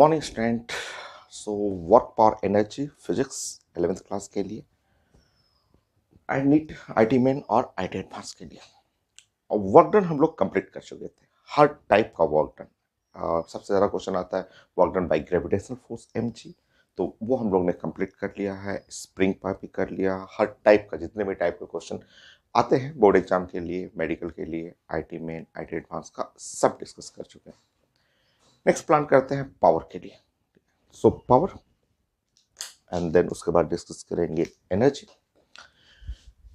Morning student. So work power energy physics 11th class के लिए आई NEET IT main और IT advance के लिए और वर्क डन हम लोग कंप्लीट कर चुके थे। हर टाइप का वर्क डन। सबसे ज़्यादा क्वेश्चन आता है work done by gravitational force mg, तो वो हम लोग ने कंप्लीट कर लिया है। स्प्रिंग पर भी कर लिया। हर टाइप का जितने भी टाइप के क्वेश्चन आते हैं बोर्ड एग्जाम के लिए, मेडिकल के लिए, आईटी मेन, आईटी एडवांस का सब डिस्कस कर चुके हैं। नेक्स्ट प्लान करते हैं पावर के लिए। सो पावर एंड देन उसके बाद डिस्कस करेंगे एनर्जी।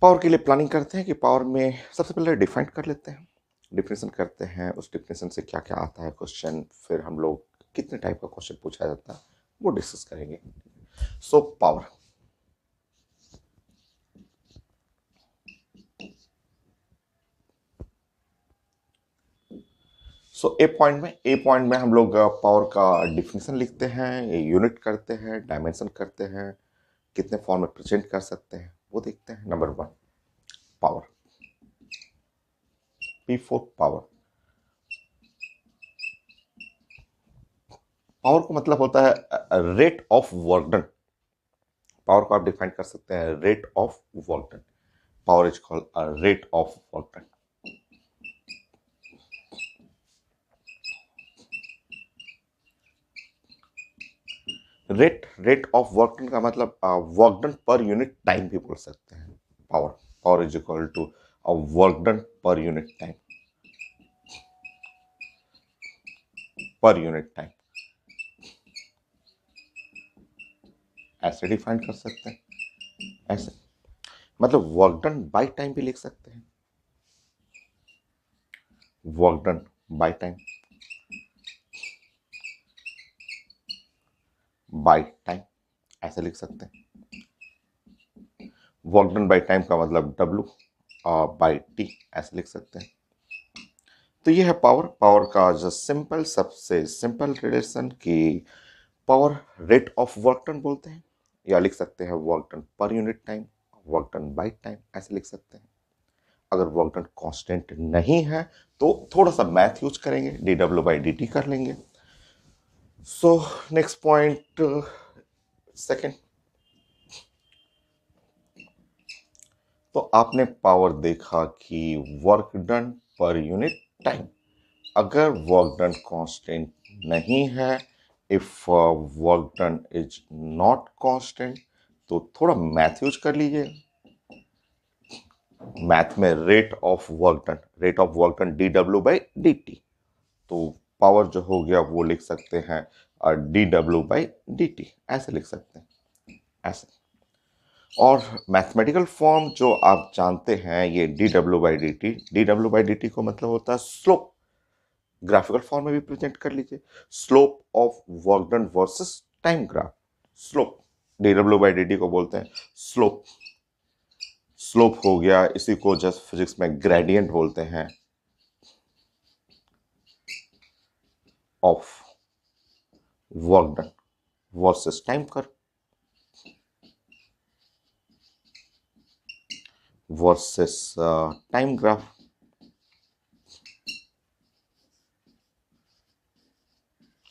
पावर के लिए प्लानिंग करते हैं कि पावर में सबसे पहले डिफाइन कर लेते हैं, डिफिनेशन करते हैं, उस डिफिनेशन से क्या क्या आता है क्वेश्चन, फिर हम लोग कितने टाइप का क्वेश्चन पूछा जाता है वो डिस्कस करेंगे। सो पावर, सो ए पॉइंट में हम लोग पावर का डिफिनेशन लिखते हैं, यूनिट करते हैं, डायमेंशन करते हैं, कितने फॉर्म में प्रेजेंट कर सकते हैं वो देखते हैं। Number 1 power, P4 power. Power का मतलब होता है rate of work done. Power को आप डिफाइन कर सकते हैं rate of work done. Power is called rate of work done. Rate of work done का मतलब work done per unit time भी बोल सकते हैं। Power is equal to work done per unit time, per unit time ऐसे define कर सकते हैं। ऐसे मतलब वर्क डन बाय टाइम भी लिख सकते हैं। Work done by time, by time ऐसे लिख सकते हैं। वर्क डन बाय टाइम का मतलब W और बाय T ऐसे लिख सकते हैं। तो ये है पावर का जो सबसे सिंपल रिलेशन की power rate of work done बोलते हैं, या लिख सकते हैं work done per unit time, work done by time ऐसे लिख सकते हैं। अगर वर्क डन कांस्टेंट नहीं है तो थोड़ा सा मैथ यूज करेंगे, dW/dt कर लेंगे। सो नेक्स्ट पॉइंट सेकेंड, तो आपने पावर देखा कि work done per unit time. अगर वर्क डन कांस्टेंट नहीं है, if work done is not constant, तो थोड़ा मैथ यूज कर लीजिए। मैथ में rate of work done dW/dt, तो पावर जो हो गया वो लिख सकते हैं dW/dt ऐसे लिख सकते हैं ऐसे। और मैथमेटिकल फॉर्म जो आप जानते हैं ये dW/dt को मतलब होता है स्लोप। ग्राफिकल फॉर्म में भी प्रेजेंट कर लीजिए, slope of work done versus time graph. Slope dW/dt को बोलते हैं स्लोप। स्लोप हो गया, इसी को जस्ट फिजिक्स में ग्रेडियंट बोलते हैं of work done versus time curve versus time graph.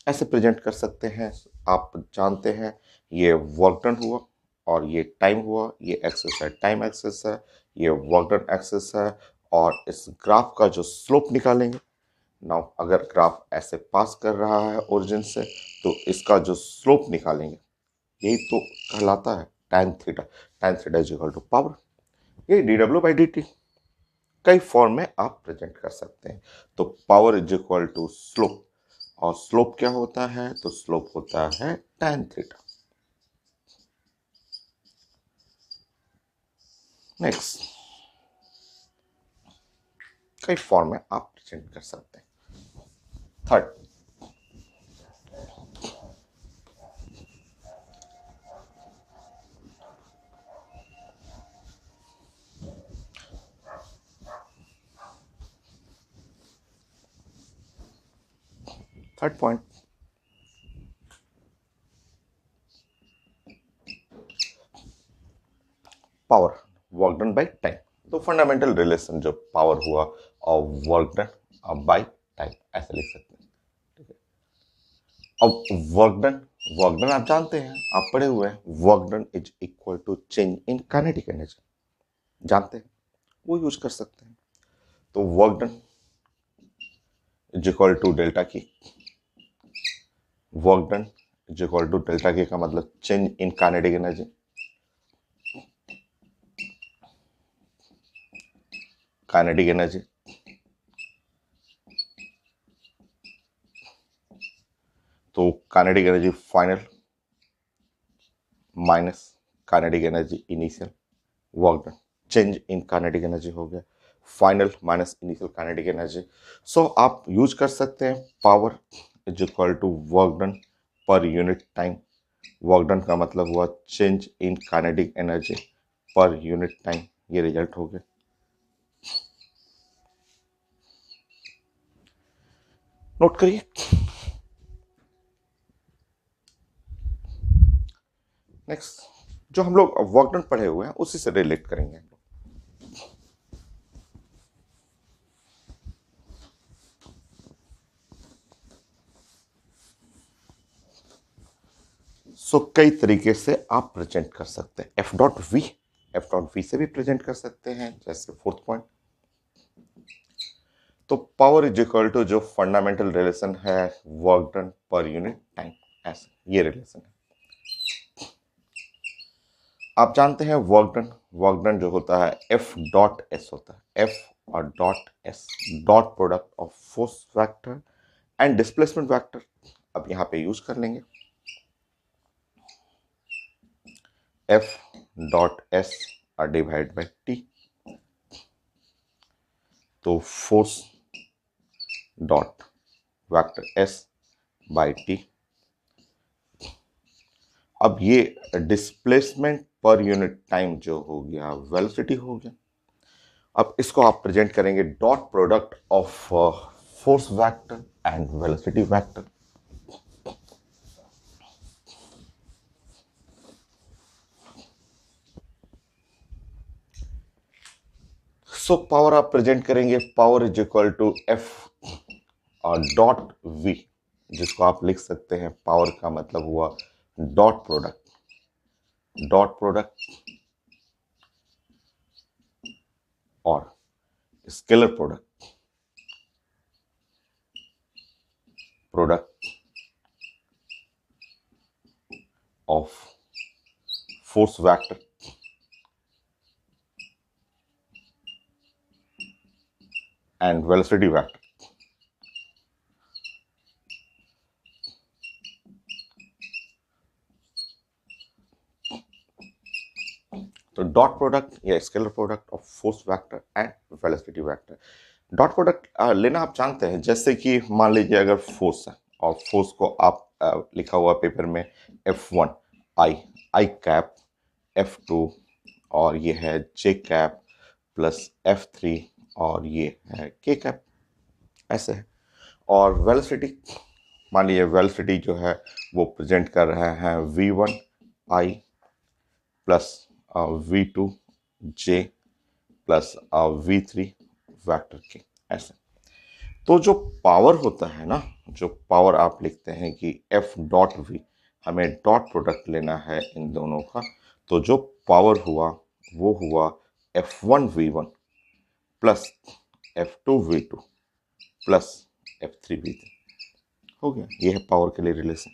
ऐसे प्रेजेंट कर सकते हैं। आप जानते हैं ये वर्क डन हुआ और ये टाइम हुआ, ये एक्सेस है, टाइम एक्सेस है, ये वर्क डन एक्सेस है, और इस ग्राफ का जो स्लोप निकालेंगे। नाउ अगर ग्राफ ऐसे पास कर रहा है ओरिजिन से, तो इसका जो स्लोप निकालेंगे यही तो कहलाता है tan theta. tan theta is equal to power, ये dW/dt कई फॉर्म में आप प्रेजेंट कर सकते हैं। तो power is equal to slope, और स्लोप क्या होता है, तो स्लोप होता है tan थीटा। नेक्स्ट, कई फॉर्म में आप प्रेजेंट कर सकते हैं। Third, point, power work done by time. तो फंडामेंटल रिलेशन जो पावर हुआ और वर्क डन बाय टाइम ऐसे लिख सकते हैं। ठीक है, अब वर्क डन, वर्क डन आप जानते हैं, आप पढ़े हुए हैं, work done is equal to change in kinetic energy, जानते हैं, वो यूज कर सकते हैं। तो work done is equal to delta K, work done is equal to delta K का मतलब change in kinetic energy, kinetic energy. तो kinetic energy final minus kinetic energy initial, work done, change in kinetic energy हो गया, final minus initial kinetic energy. So आप use कर सकते हैं power is equal to work done per unit time, work done का मतलब हुआ change in kinetic energy per unit time, ये रिजल्ट हो गया। नोट करिए। नेक्स्ट, जो हम लोग वर्क डन पढ़े हुए हैं उसी से रिलेट करेंगे हम लोग। सो कई तरीके से आप प्रेजेंट कर सकते हैं, F dot V, F dot V से भी प्रेजेंट कर सकते हैं, जैसे फोर्थ पॉइंट। तो पावर इज इक्वल टू जो फंडामेंटल रिलेशन है work done per unit time, ऐसे ये रिलेशन है। आप जानते हैं वर्क डन जो होता है एफ डॉट एस होता है, एफ और dot S, dot product of force vector and displacement vector. अब यहां पे यूज कर लेंगे एफ डॉट एस और डिवाइड बाई टी, तो force dot vector S by T. अब ये डिस्प्लेसमेंट पर यूनिट टाइम जो हो गया वेलोसिटी हो गया। अब इसको आप प्रेजेंट करेंगे dot product of force vector and velocity vector. So power आप प्रेजेंट करेंगे, power is equal to F और डॉट वी, जिसको आप लिख सकते हैं पावर का मतलब हुआ डॉट प्रोडक्ट, डॉट प्रोडक्ट और scalar product, product of force vector and velocity vector. तो डॉट प्रोडक्ट या scalar product of force vector and velocity vector. Dot product लेना आप जानते हैं, जैसे कि मान लीजिए अगर फोर्स है और फोर्स को आप लिखा हुआ पेपर में F1 आई, आई कैप, F2 और ये है J कैप प्लस F3 और ये है K कैप, ऐसे है। और वेलोसिटी, मान लीजिए वेलोसिटी जो है वो प्रेजेंट कर रहे हैं V1 I plus V2 J plus V3 vector के, ऐसे। तो जो पावर होता है ना, जो पावर आप लिखते हैं कि F डॉट वी, हमें डॉट प्रोडक्ट लेना है इन दोनों का, तो जो पावर हुआ वो हुआ F1V1 plus F2V2 plus F3V3, हो गया। ये है पावर के लिए रिलेशन।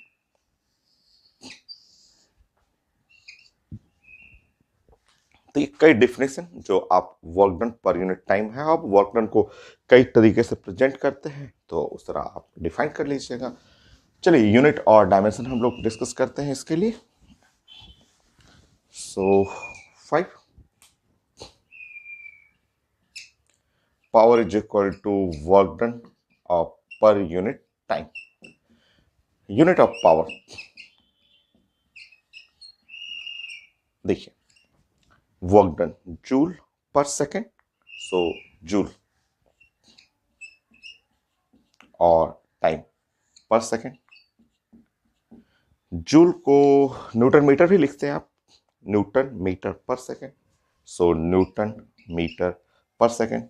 तो ये कई डिफिनेशन जो आप work done per unit time है, आप वर्क डन को कई तरीके से प्रेजेंट करते हैं, तो उस तरह आप डिफाइन कर लीजिएगा। चलिए यूनिट और डायमेंशन हम लोग डिस्कस करते हैं इसके लिए। So 5 power is equal to work done per unit time. Unit of power देखिए, work done joule per second, so joule, और टाइम पर सेकेंड। जूल को न्यूटन मीटर भी लिखते हैं आप, newton metre per second, so newton metre per second.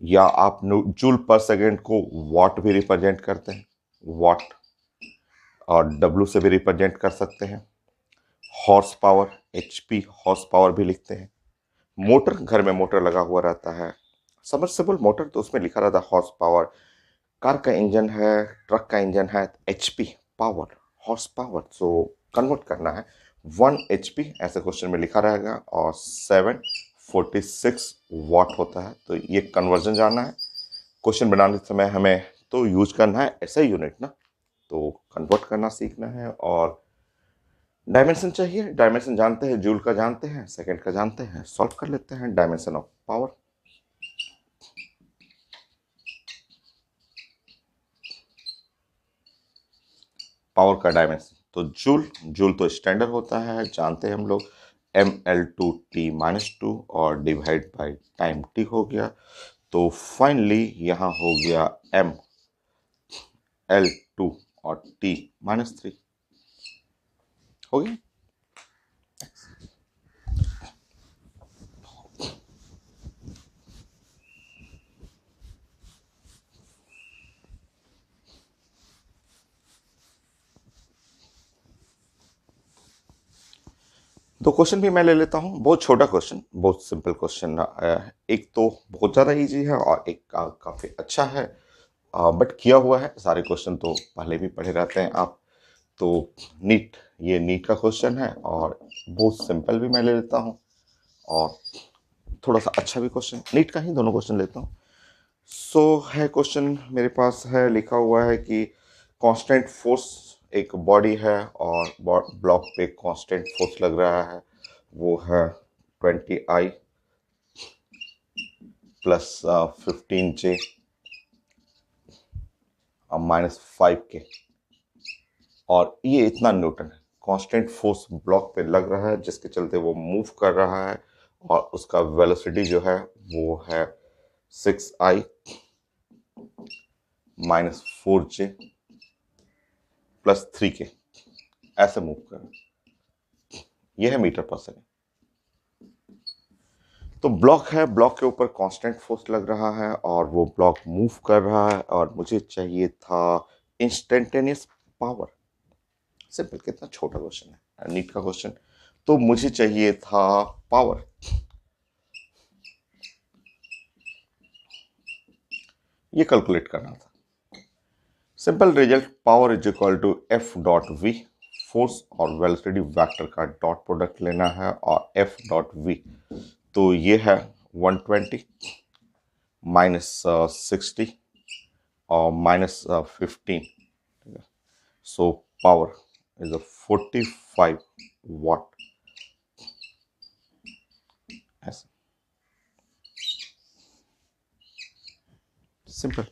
या आप joule per second को वॉट भी रिप्रेजेंट करते हैं, वॉट, और डब्ल्यू से भी रिप्रेजेंट कर सकते हैं। Horse power, HP horse power भी लिखते हैं। मोटर, घर में मोटर लगा हुआ रहता है, सबमर्सिबल मोटर, तो उसमें लिखा रहता है हॉर्स पावर। कार का इंजन है, ट्रक का इंजन है, HP power, horse power, so convert करना है 1 HP, ऐसे क्वेश्चन में लिखा रहेगा, और 746 वाट होता है। तो ये कन्वर्जन जानना है। क्वेश्चन बनाने समय हमें तो यूज करना है ऐसा यूनिट ना, तो कन्वर्ट करना सीखना है। और डायमेंशन चाहिए, डायमेंशन जानते हैं, जूल का जानते हैं, सेकंड का जानते हैं, सॉल्व कर लेते हैं। डायमेंशन ऑफ पावर, पावर का डायमेंशन तो जूल, जूल तो स्टैंडर्ड होता है, जानते हैं हम लोग, mL/T-2 और डिवाइड बाय टाइम t हो गया। तो फाइनली यहाँ हो गया mL2 और T-3 हो गया। दो क्वेश्चन भी मैं ले लेता हूँ, बहुत छोटा क्वेश्चन, बहुत सिंपल क्वेश्चन। एक तो बहुत ज़्यादा इजी है और एक काफ़ी अच्छा है, बट किया हुआ है। सारे क्वेश्चन तो पहले भी पढ़े रहते हैं आप। तो नीट, ये नीट का क्वेश्चन है और बहुत सिंपल भी मैं ले लेता हूँ और थोड़ा सा अच्छा भी क्वेश्चन, नीट का ही दोनों क्वेश्चन लेता हूँ। सो है क्वेश्चन मेरे पास है, लिखा हुआ है कि कांस्टेंट फोर्स, एक बॉडी है और ब्लॉक पे कांस्टेंट फोर्स लग रहा है, वो है 20I प्लस 15J -5K, और ये इतना न्यूटन है। कांस्टेंट फोर्स ब्लॉक पे लग रहा है जिसके चलते वो मूव कर रहा है, और उसका वेलोसिटी जो है वो है 6I -4J + 3K, ऐसे मूव कर रहा है। यह है मीटर पर सेकेंड। तो ब्लॉक है, ब्लॉक के ऊपर कांस्टेंट फोर्स लग रहा है और वो ब्लॉक मूव कर रहा है, और मुझे चाहिए था इंस्टेंटेनियस पावर। सिंपल, कितना छोटा क्वेश्चन है, नीट का क्वेश्चन। तो मुझे चाहिए था पावर, ये कैलकुलेट करना था। Simple result, power is equal to F.V, force और वेलोसिटी वेक्टर का डॉट प्रोडक्ट लेना है, और F.V तो ये है 120 -60 और -15। सो पावर इज 45 वाट, ऐसे सिंपल।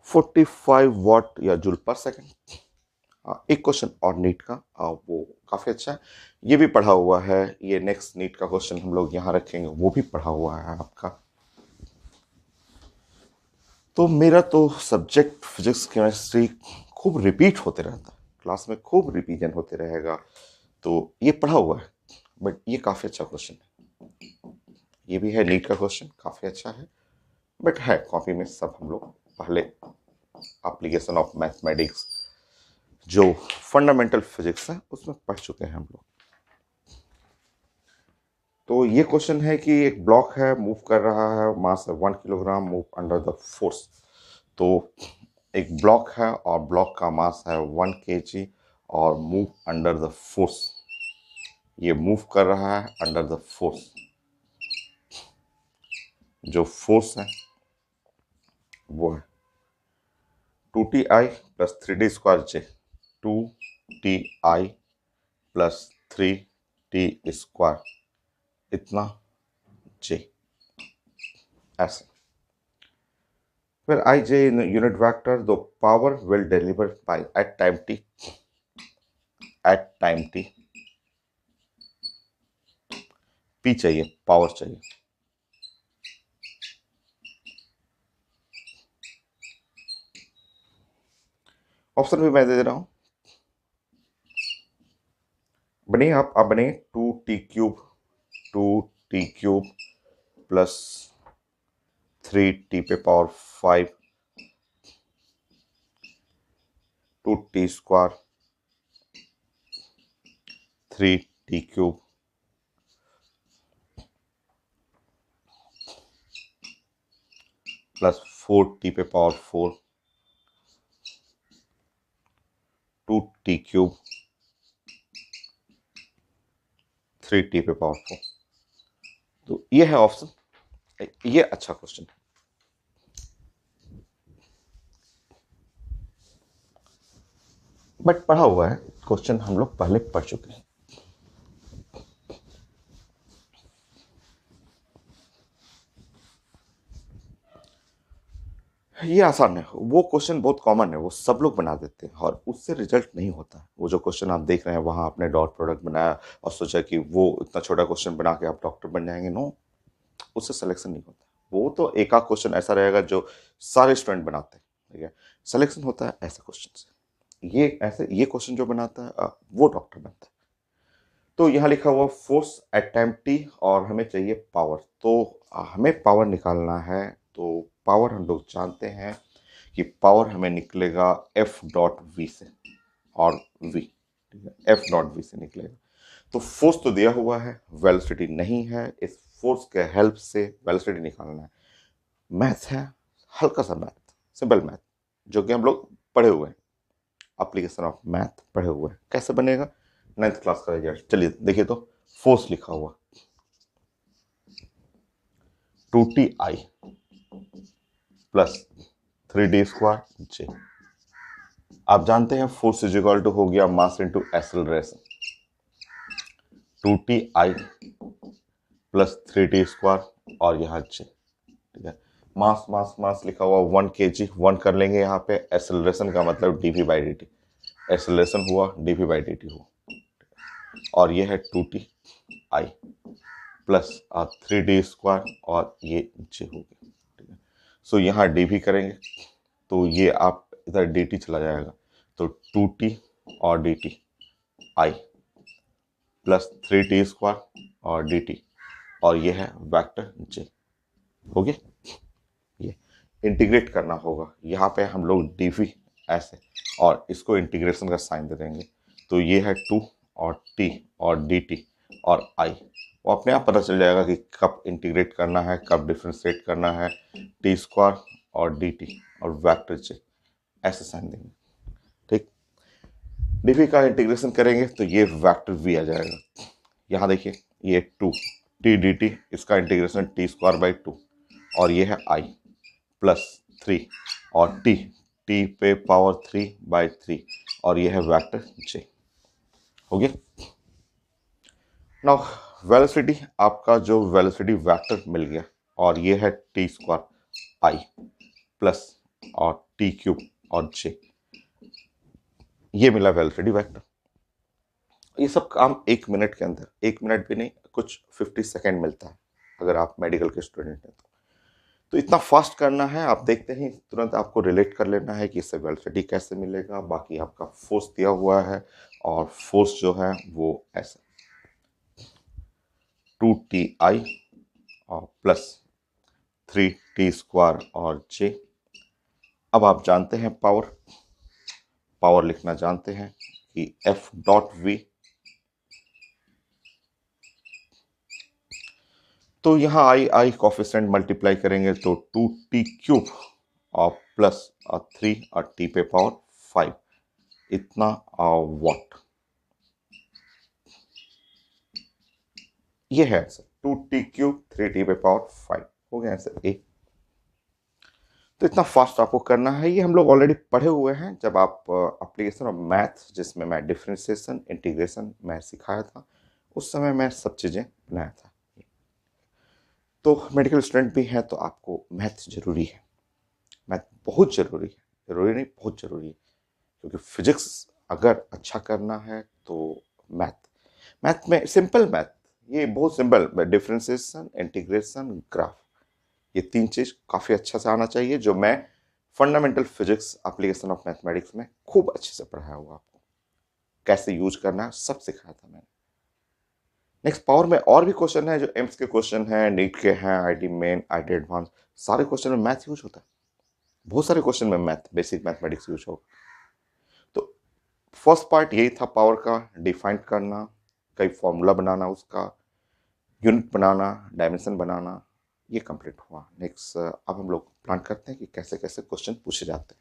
45 वाट या जूल पर सेकेंड। एक क्वेश्चन और नीट का, वो काफ़ी अच्छा है, ये भी पढ़ा हुआ है। ये नेक्स्ट नीट का क्वेश्चन हम लोग यहाँ रखेंगे, वो भी पढ़ा हुआ है आपका। तो मेरा तो सब्जेक्ट फिजिक्स केमिस्ट्री खूब रिपीट होते रहता है, क्लास में खूब रिपीजन होते रहेगा, तो ये पढ़ा हुआ है। बट ये काफ़ी अच्छा क्वेश्चन है, ये भी है नीट का क्वेश्चन, काफ़ी अच्छा है। बट है कॉपी में सब हम लोग पहले एप्लीकेशन ऑफ मैथमेटिक्स, जो फंडामेंटल फिजिक्स है, उसमें पढ़ चुके हैं हम लोग। तो ये क्वेश्चन है कि एक ब्लॉक है, मूव कर रहा है, मास है 1 kilogram, move under the force. तो एक ब्लॉक है और ब्लॉक का मास है 1 kg, और मूव अंडर द फोर्स, ये मूव कर रहा है अंडर द फोर्स। जो फोर्स है वो है 2Ti + 3D² J, 2Ti + 3D², इतना J, ऐसे। फिर Ij in unit vector, the power will delivered by at time t, P चाहिए, पावर चाहिए। ऑप्शन भी मैं दे रहा हूं, बने आप बने 2T³ + 3t पे power 5 2t square 3t cube plus 4t पे पावर 4 2t क्यूब 3t पे पावर 4। तो ये है ऑप्शन, ये अच्छा क्वेश्चन है। बट पढ़ा हुआ है क्वेश्चन, हम लोग पहले पढ़ चुके हैं। ये आसान है, वो क्वेश्चन बहुत कॉमन है, वो सब लोग बना देते हैं और उससे रिजल्ट नहीं होता। वो जो क्वेश्चन आप देख रहे हैं वहां आपने डॉट प्रोडक्ट बनाया और सोचा कि वो इतना छोटा क्वेश्चन बना के आप डॉक्टर बन जाएंगे, नो, उससे सिलेक्शन नहीं होता। वो तो एक आध क्वेश्चन ऐसा रहेगा जो सारे स्टूडेंट बनाते हैं, ठीक है। सिलेक्शन होता है ऐसे क्वेश्चन से। ये क्वेश्चन जो बनाता है वो डॉक्टर बनता है। तो यहाँ लिखा हुआ फोर्स एट टाइम टी और हमें चाहिए पावर। तो हमें पावर निकालना है। तो पावर हम लोग जानते हैं कि पावर हमें निकलेगा एफ डॉट वी से, और वी, ठीक है, एफ डॉट वी से निकलेगा। तो फोर्स तो दिया हुआ है, वेलोसिटी नहीं है। इस फोर्स के हेल्प से वेलोसिटी निकालना है। मैथ है, हल्का सा मैथ, सिंपल मैथ, जो कि हम लोग पढ़े हुए हैं, एप्लीकेशन ऑफ मैथ पढ़े हुए हैं। कैसे बनेगा, 9th क्लास का रिजल्ट। चलिए देखिए, तो फोर्स लिखा हुआ 2ti प्लस 3d स्क्वायर जे। आप जानते हैं फोर्स इज इक्वल टू हो गया मास into acceleration. 2ti plus 3d square और यहाँ जे, ठीक है। मास मास मास लिखा हुआ 1 kg, 1 कर लेंगे यहाँ पे। एक्सेलरेशन का मतलब dv बाई dt, एक्सेलरेशन हुआ dv बाई dt हुआ, और ये है 2ti प्लस 3d स्क्वायर और ये जे हो गया, ठीक है। सो यहाँ dv करेंगे तो ये आप इधर dt चला जाएगा, तो 2t और dt i plus 3t square और dt, और ये है वेक्टर j, हो गया। ये इंटीग्रेट करना होगा, यहाँ पे हम लोग dv ऐसे और इसको इंटीग्रेशन का साइन दे देंगे। तो ये है 2 और t और dt और i, वो अपने आप पता चल जाएगा कि कब इंटीग्रेट करना है, कब डिफ्रेंशिएट करना है। टी स्क्वायर और dt और वेक्टर j ऐसे साइन देंगे, ठीक। dv का इंटीग्रेशन करेंगे तो ये वेक्टर v आ जाएगा। यहाँ देखिए, ये 2 t dt, इसका इंटीग्रेशन टी स्क्वायर बाई 2, और ये है i प्लस 3 और t पे पावर 3 बाई 3, और ये है वेक्टर j, हो गया। नाउ वेलोसिटी, आपका जो वेलोसिटी वेक्टर मिल गया, और ये है टी स्क्वायर i प्लस और टी क्यूब और j, ये मिला वेलोसिटी वेक्टर। ये सब काम 1 मिनट के अंदर, 1 मिनट भी नहीं, कुछ 50 सेकेंड मिलता है अगर आप मेडिकल के स्टूडेंट हैं तो इतना फास्ट करना है। आप देखते हैं तुरंत आपको रिलेट कर लेना है कि इससे वेलोसिटी कैसे मिलेगा। बाकी आपका फोर्स दिया हुआ है, और फोर्स जो है वो ऐसा 2ti और प्लस 3t स्क्वायर और j। अब आप जानते हैं पावर, पावर लिखना जानते हैं कि F डॉट V। तो यहाँ आई कॉफिशेंट मल्टीप्लाई करेंगे तो 2t क्यूब और प्लस 3 और t पे पावर 5, इतना वॉट। ये है आंसर, 2t क्यूब 3t पे पावर 5, हो गया आंसर ए। तो इतना फास्ट आपको करना है, ये हम लोग ऑलरेडी पढ़े हुए हैं जब आप एप्लीकेशन ऑफ मैथ, जिसमें मैं डिफरेंशिएशन इंटीग्रेशन मैं सिखाया था, उस समय मैं सब चीज़ें बनाया था। तो मेडिकल स्टूडेंट भी हैं तो आपको मैथ जरूरी है, मैथ बहुत जरूरी है, जरूरी नहीं बहुत जरूरी है, क्योंकि फिजिक्स अगर अच्छा करना है तो मैथ, मैथ में सिंपल मैथ, ये बहुत सिंपल, डिफरेंशिएशन इंटीग्रेशन ग्राफ, ये 3 चीज काफी अच्छा से आना चाहिए, जो मैं fundamental physics application of mathematics में खूब अच्छे से पढ़ाया हुआ, आपको कैसे यूज करना है सब सिखाया था मैंने। नेक्स्ट पावर में और भी क्वेश्चन है, जो एम्स के क्वेश्चन हैं, नीट के हैं, आईटी मेन, आईटी एडवांस, सारे क्वेश्चन में मैथ यूज होता है। बहुत सारे क्वेश्चन में मैथ, बेसिक मैथमेटिक्स यूज होगा। तो फर्स्ट पार्ट यही था पावर का, डिफाइन करना, कई फॉर्मूला बनाना, उसका यूनिट बनाना, डायमेंशन बनाना, ये कंप्लीट हुआ। नेक्स्ट अब हम लोग प्लान करते हैं कि कैसे कैसे क्वेश्चन पूछे जाते हैं।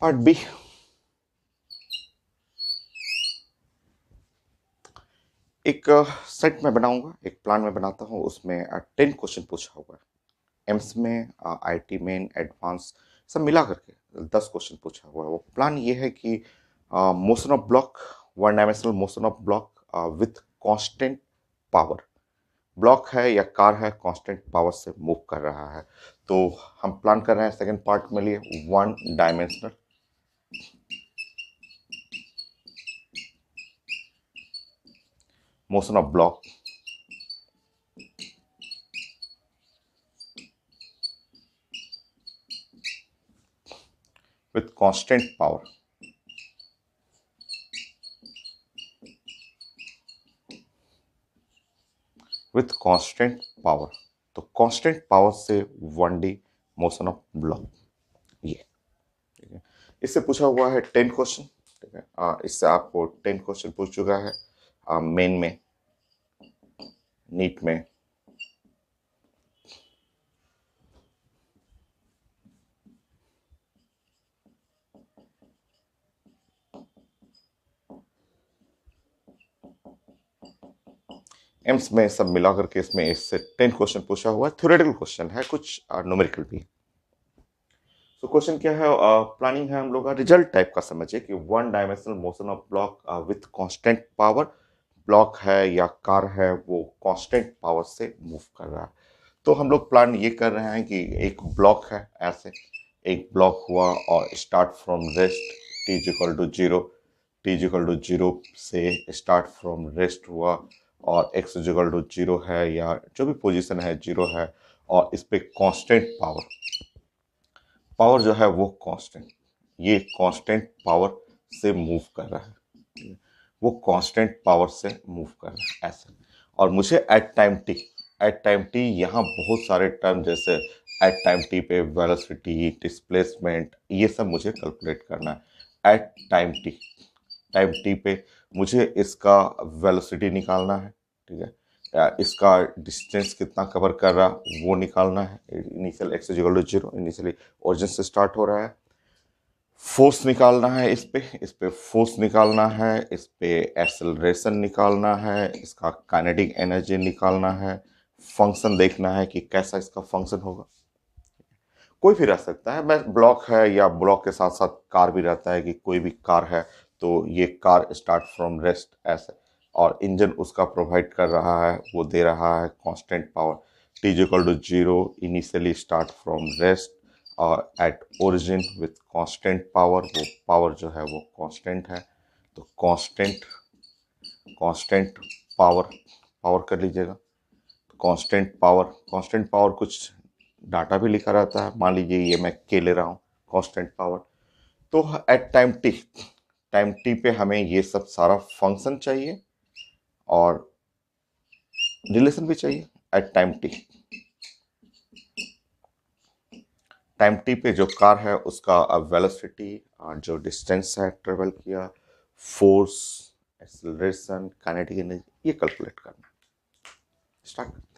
पार्ट बी, एक सेट में बनाऊंगा, एक प्लान में बनाता हूँ, उसमें 10 क्वेश्चन पूछा हुआ है। एम्स में, आईटी मेन, एडवांस, सब मिला करके 10 क्वेश्चन पूछा हुआ है। वो प्लान ये है कि motion of block, one dimensional motion of block with constant power. Block है या कार है, कांस्टेंट पावर से मूव कर रहा है। तो हम प्लान कर रहे हैं सेकंड पार्ट में लिए one dimensional motion of block with constant power. With constant power, तो कांस्टेंट पावर से 1D मोशन ऑफ ब्लॉक, ये ठीक है। इससे पूछा हुआ है 10 क्वेश्चन, ठीक है। इससे आपको 10 क्वेश्चन पूछ चुका है मेन में, नीट में, एम्स में, सब मिलाकर के इसमें इससे 10 क्वेश्चन पूछा हुआ है। थ्योरेटिकल क्वेश्चन है, कुछ न्यूमेरिकल भी। तो क्वेश्चन क्या है, प्लानिंग है हम लोग का रिजल्ट टाइप का, समझिए कि one dimensional motion of block with constant power. Block है या कार है, वो कांस्टेंट पावर से मूव कर रहा है। तो हम लोग प्लान ये कर रहे हैं कि एक ब्लॉक है ऐसे, एक ब्लॉक हुआ और start from rest T equal to zero, T equal to zero से स्टार्ट फ्रॉम रेस्ट हुआ और एक्स इक्वल टू जीरो है या जो भी पोजीशन है जीरो है, और इस पे कांस्टेंट पावर, पावर जो है वो कांस्टेंट, ये कांस्टेंट पावर से मूव कर रहा है, वो कांस्टेंट पावर से मूव कर रहा है ऐसे। और मुझे at time T, at time T यहाँ बहुत सारे टर्म, जैसे एट टाइम टी पे वेलोसिटी, डिस्प्लेसमेंट, ये सब मुझे कैलकुलेट करना है। एट टाइम टी पे मुझे इसका वेलोसिटी निकालना है, ठीक है। इसका डिस्टेंस कितना कवर कर रहा वो निकालना है। Initial X equal to zero, initially origin से स्टार्ट हो रहा है। फोर्स निकालना है, इस पे फोर्स निकालना है, इस पे एक्सेलरेशन निकालना है, इसका काइनेटिक एनर्जी निकालना है, फंक्शन देखना है कि कैसा इसका फंक्शन होगा। कोई भी रह सकता है, बस ब्लॉक है या ब्लॉक के साथ साथ कार भी रहता है, कि कोई भी कार है तो ये कार स्टार्ट फ्रॉम रेस्ट ऐसे, और इंजन उसका प्रोवाइड कर रहा है, वो दे रहा है constant power. T equal to zero, initially start from rest और at origin with constant power, वो पावर जो है वो कांस्टेंट है। तो कांस्टेंट, कांस्टेंट पावर, पावर कर लीजिएगा। कांस्टेंट पावर, कांस्टेंट पावर कुछ डाटा भी लिखा रहता है, मान लीजिए ये मैं के ले रहा हूँ कांस्टेंट पावर। तो एट टाइम टी पे हमें ये सब सारा फंक्शन चाहिए और रिलेशन भी चाहिए। एट टाइम टी पे जो कार है उसका वेलोसिटी, जो डिस्टेंस है ट्रेवल किया, फोर्स, एक्सेलरेशन, काइनेटिक एनर्जी, ये कैलकुलेट करना है। स्टार्ट करते हैं।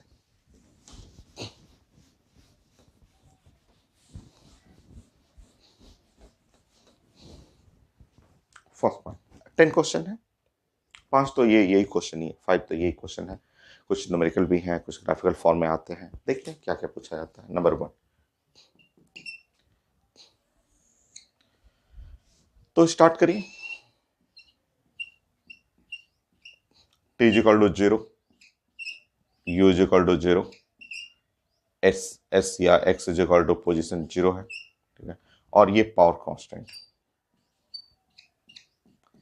फर्स्ट पॉइंट, 10 क्वेश्चन है, 5 तो ये यही क्वेश्चन ही है, 5 तो यही क्वेश्चन है। कुछ न्यूमेरिकल भी हैं, कुछ ग्राफिकल फॉर्म में आते हैं। देखते हैं क्या क्या पूछा जाता है। नंबर 1, तो स्टार्ट करिए। T is equal to 0, U is equal to 0, S या X is equal to position 0 है, ठीक है। और ये पावर कांस्टेंट,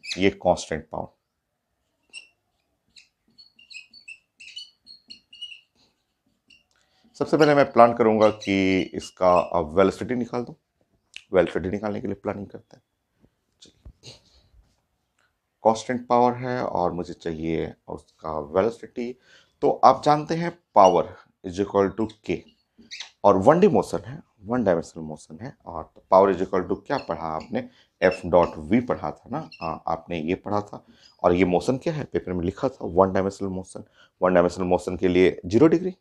ये कांस्टेंट पावर। सबसे पहले मैं प्लान करूंगा कि इसका वेलोसिटी निकाल दूं। वेलोसिटी निकालने के लिए प्लानिंग करते हैं। कांस्टेंट पावर है और मुझे चाहिए उसका वेलोसिटी। तो आप जानते हैं पावर इज इक्वल टू के, और वन डी मोशन है, वन डायमेंशनल मोशन है। और पावर इज इक्वल टू क्या पढ़ा आपने, एफ डॉट वी पढ़ा था ना। हाँ, आपने ये पढ़ा था। और ये मोशन क्या है, पेपर में लिखा था one dimensional motion. One dimensional motion के लिए 0 डिग्री,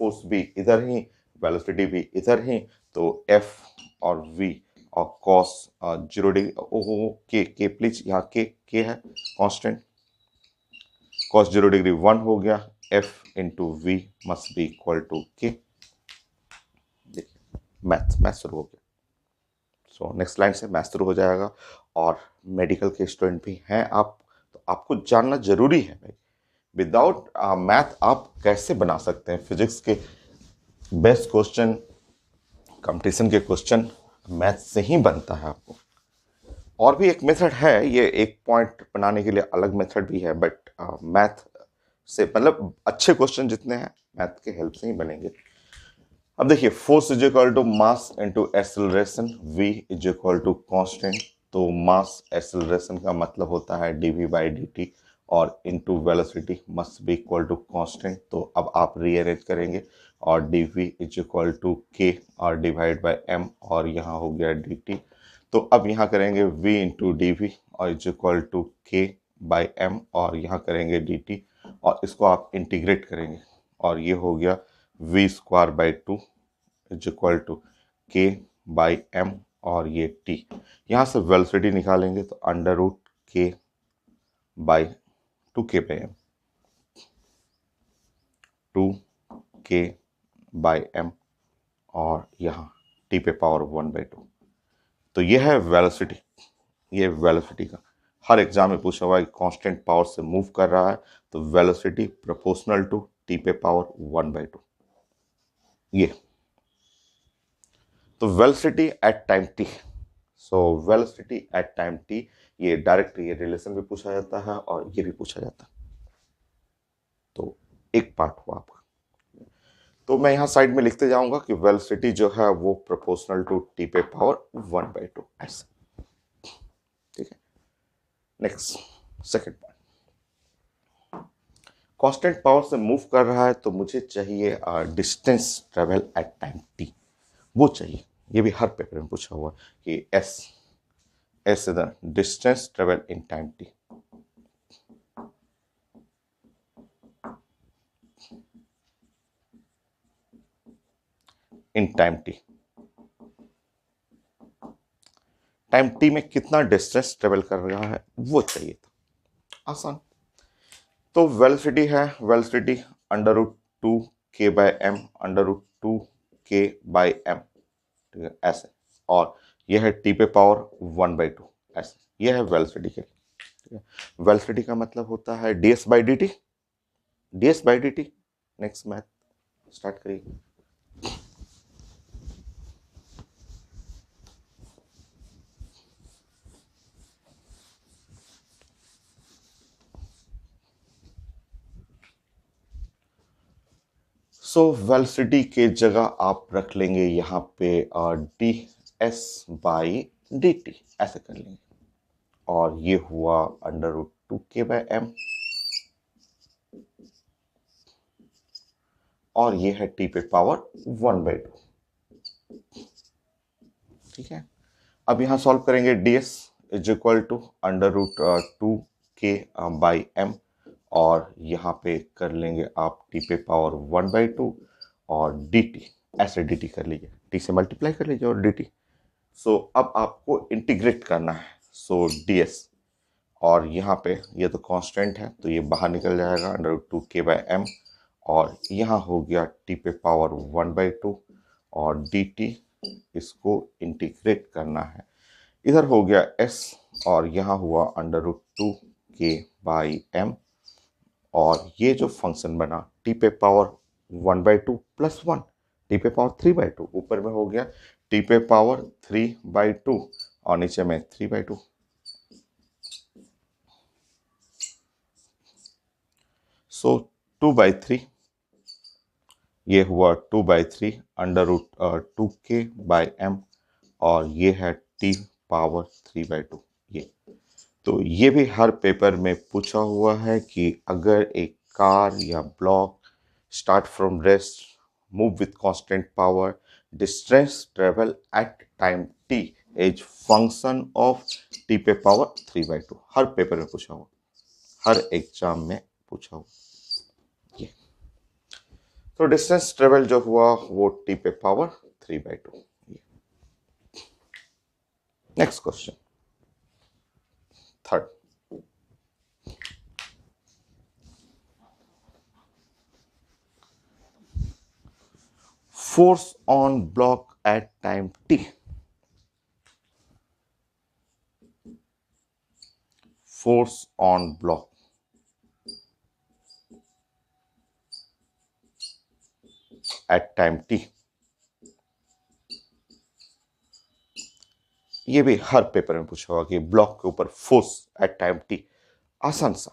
फोर्स भी इधर ही, वेलोसिटी भी इधर ही। तो एफ और वी और कॉस 0 डिग्री, ओ के प्लीज, यहाँ के है कांस्टेंट। कॉस 0 डिग्री 1 हो गया, F into V must be equal to K. Math शुरू हो गया। सो नेक्स्ट लाइन से मैथ शुरू हो जाएगा। और मेडिकल के स्टूडेंट भी हैं आप, तो आपको जानना जरूरी है भाई, विदाउट मैथ आप कैसे बना सकते हैं फिजिक्स के बेस्ट क्वेश्चन। कंपटीशन के क्वेश्चन मैथ से ही बनता है आपको। और भी एक मेथड है, ये एक पॉइंट बनाने के लिए अलग मेथड भी है, बट मैथ से मतलब अच्छे क्वेश्चन जितने हैं मैथ के हेल्प से ही बनेंगे। अब देखिए, force is equal to mass into acceleration, we is equal to constant. तो मास एक्सेलरेशन का मतलब होता है dv बाई dt, और into velocity must be equal to constant. तो अब आप रीअरेंज करेंगे, और dv is equal to k और डिवाइड बाय m, और यहाँ हो गया dt। तो अब यहाँ करेंगे v इंटू डी और is equal to k by m, और यहाँ करेंगे dt, और इसको आप इंटीग्रेट करेंगे, और ये हो गया v square by 2 is equal to k by m, और ये t। यहाँ से वेलोसिटी निकालेंगे तो under root k by 2k by m, 2k by m, और यहाँ t पे पावर 1/2। तो ये है वेलोसिटी, ये वेलोसिटी का हर एग्जाम में पूछा हुआ है कि कांस्टेंट पावर से मूव कर रहा है, तो वेलोसिटी प्रोपोर्शनल टू t पे पावर 1/2। ये तो velocity at time t। So velocity at time t, ये डायरेक्ट ये रिलेशन भी पूछा जाता है और ये भी पूछा जाता है। तो एक पार्ट हुआ आपका। तो मैं यहाँ साइड में लिखते जाऊंगा कि वेलोसिटी जो है वो प्रोपोर्शनल टू t पे पावर 1/2 ऐसे, ठीक है। Next second point, constant power से मूव कर रहा है तो मुझे चाहिए distance travel eight time t, वो चाहिए। ये भी हर पेपर में पूछा हुआ कि S is the distance travel in time t। In time t, time t में कितना डिस्टेंस ट्रेवल कर रहा है वो चाहिए था। आसान। तो वेलोसिटी है, velocity under root 2k by m, under root 2k by m, ठीक है ऐसे। और यह है t पे पावर 1/2 ऐसे, यह है वेलोसिटी के लिए, ठीक है। वेलोसिटी का मतलब होता है ds by dt, ds by dt। Next math start करिए। सो वेलोसिटी के जगह आप रख लेंगे यहाँ पे D S by d t, ऐसे कर लेंगे। और ये हुआ under root 2k by m, और ये है t पे पावर 1/2, ठीक है। अब यहाँ सॉल्व करेंगे, ds is equal to under root 2k by m, और यहाँ पे कर लेंगे आप t पे पावर 1/2, और dt ऐसे dt कर लीजिए, t से मल्टीप्लाई कर लीजिए और dt। सो अब आपको इंटीग्रेट करना है, सो ds, और यहाँ पे ये तो कांस्टेंट है तो ये बाहर निकल जाएगा under root 2k by m, और यहाँ हो गया t पे पावर 1/2, और dt इसको इंटीग्रेट करना है। इधर हो गया s और यहाँ हुआ √2k/m, और ये जो फंक्शन बना t पे पावर 1/2 प्लस 1, t पे पावर 3/2, ऊपर में हो गया t पे पावर 3/2 और नीचे में 3/2। सो 2/3, ये हुआ 2/3 √2k/m, और ये है t पावर 3/2। ये तो ये भी हर पेपर में पूछा हुआ है कि अगर एक कार या block start from rest, move with constant power, distance travel eight time t is function of t पे पावर 3/2। हर पेपर में पूछा हुआ, हर एग्जाम में पूछा हुआ ये। तो डिस्टेंस ट्रेवल जो हुआ वो t पे power 3/2। Next question, third. Force on block at time t. Force on block at time t. ये भी हर पेपर में पूछा होगा कि ब्लॉक के ऊपर फोर्स एट टाइम टी। आसान सा,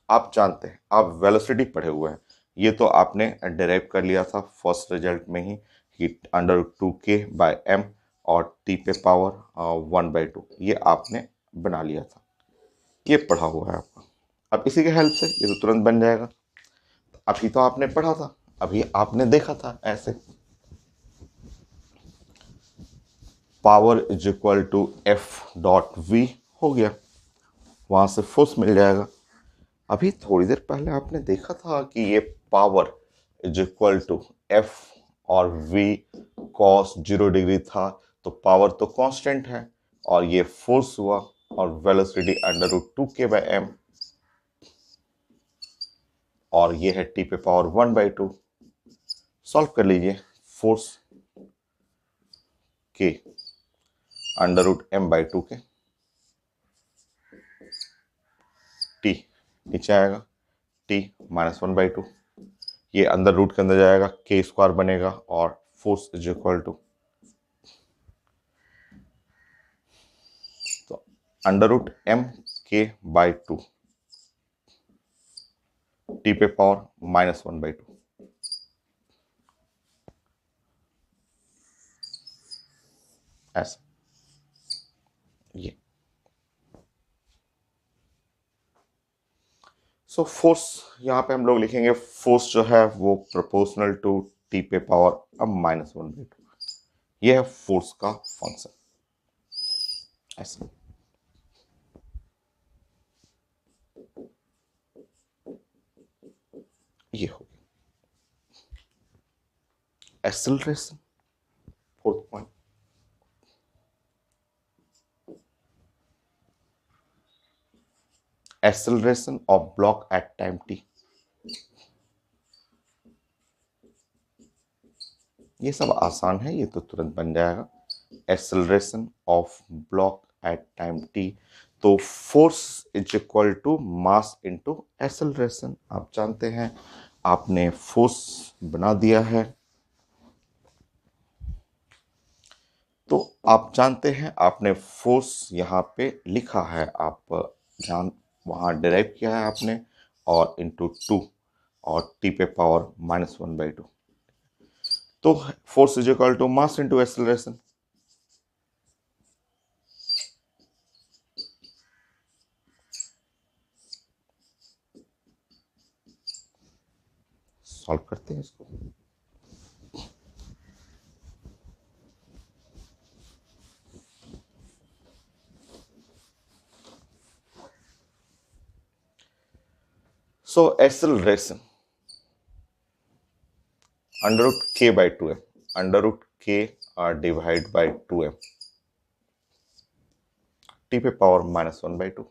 आप जानते हैं, आप वेलोसिटी पढ़े हुए हैं, ये तो आपने डिराइव कर लिया था फर्स्ट रिजल्ट में ही कि √2k/m और t पे पावर 1/2, ये आपने बना लिया था, ये पढ़ा हुआ है आपका। अब इसी के हेल्प से ये तो तुरंत बन जाएगा। अभी तो आपने पढ़ा था, अभी आपने देखा था ऐसे, power is equal to F.V हो गया, वहां से फोर्स मिल जाएगा। अभी थोड़ी देर पहले आपने देखा था कि ये power is equal to F और V cos 0 डिग्री था, तो पावर तो कांस्टेंट है, और ये फोर्स हुआ, और वेलोसिटी √2k/m, और ये है t पे पावर 1/2। सॉल्व कर लीजिए, फोर्स k √m/2 के, t नीचे आएगा, t -1/2, ये अंदर रूट के अंदर जाएगा, k² बनेगा, और फोर्स इज इक्वल टू, तो √mk/2, t पे पावर -1/2, ऐसा ये। सो फोर्स यहाँ पे हम लोग लिखेंगे, फोर्स जो है वो प्रोपोर्शनल टू t पे पावर -1/2, ये है फोर्स का फंक्शन, ऐसा। ये हो गया acceleration, fourth point. Acceleration of block at time t, ये सब आसान है, ये तो तुरंत बन जाएगा। Acceleration of block at time t, तो force is equal to mass into acceleration. आप जानते हैं, आपने फोर्स बना दिया है, तो आप जानते हैं आपने फोर्स यहाँ पे लिखा है, आप जान, वहाँ डिराइव किया है आपने, और इंटू 2, और t पे पावर -1/2, तो force is equal to mass into acceleration. Solve करते हैं इसको। So acceleration √k/2m, √k divide by 2m, t पे पावर -1/2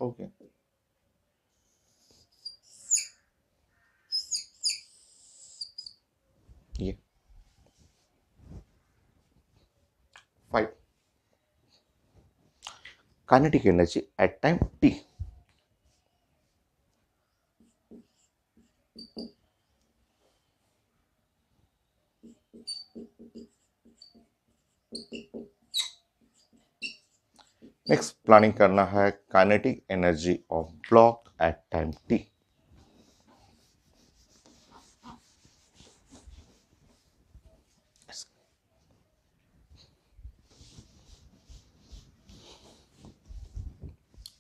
हो गया। ये 5 kinetic energy at time t। Next planning करना है kinetic energy of block at time t।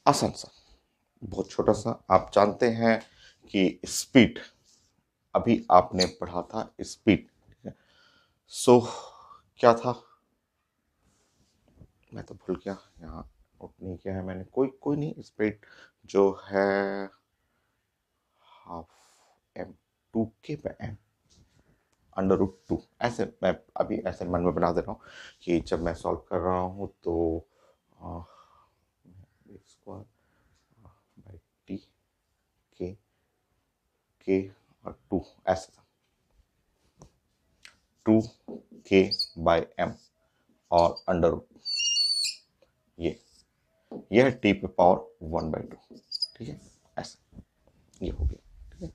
आसान सा, बहुत छोटा सा। आप जानते हैं कि स्पीड, अभी आपने पढ़ा था स्पीड। सो क्या था, मैं तो भूल गया, यहाँ नोट नहीं किया है मैंने। कोई नहीं, स्पीड जो है हाफ एम, 2k/m √2। ऐसे मैं अभी ऐसे मन में बना दे रहा हूँ कि जब मैं सॉल्व कर रहा हूँ तो स्क्वायर बाई टी के और 2, ऐसे था 2k/m और √, ये है t पे पावर 1/2। ठीक है, ऐसे ये हो गया। ठीक है,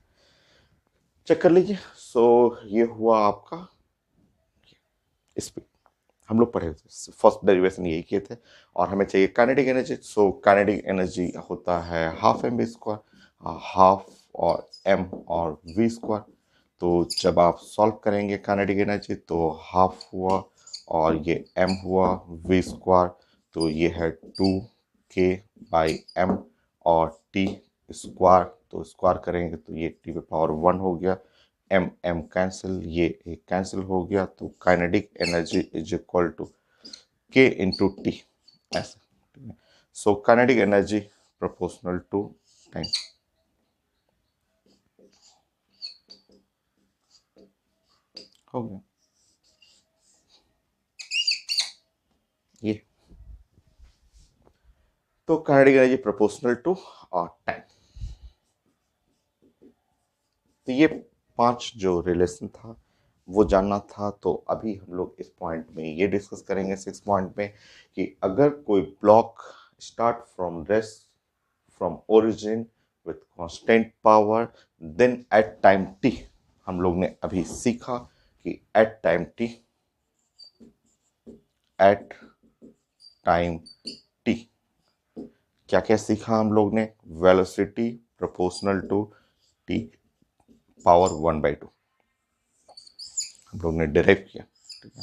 चेक कर लीजिए। सो ये हुआ आपका स्पीड, हम लोग पढ़े थे, फर्स्ट डेरिवेशन यही किए थे। और हमें चाहिए kinetic energy. So kinetic energy होता है half M we square, half और एम और वी स्क्वायर। तो जब आप सॉल्व करेंगे काइनेटिक एनर्जी तो हाफ हुआ और ये एम हुआ वी स्क्वायर, तो ये है 2k/m और टी स्क्वायर, तो स्क्वायर करेंगे तो ये टी पे पावर 1 हो गया। एम एम कैंसिल, ये एक कैंसिल हो गया, तो kinetic energy is equal to K into T, ऐसे। So kinetic energy proportional to time. हो गया ये, तो kinetic energy proportional to time. तो ये 5 जो रिलेशन था वो जानना था। तो अभी हम लोग इस पॉइंट में ये डिस्कस करेंगे 6 पॉइंट में कि अगर कोई block start from rest from origin with constant power, then at time T, हम लोग ने अभी सीखा कि एट टाइम टी क्या क्या सीखा हम लोग ने। Velocity proportional to T power 1/2 हम लोग ने डिराइव किया। ठीक है,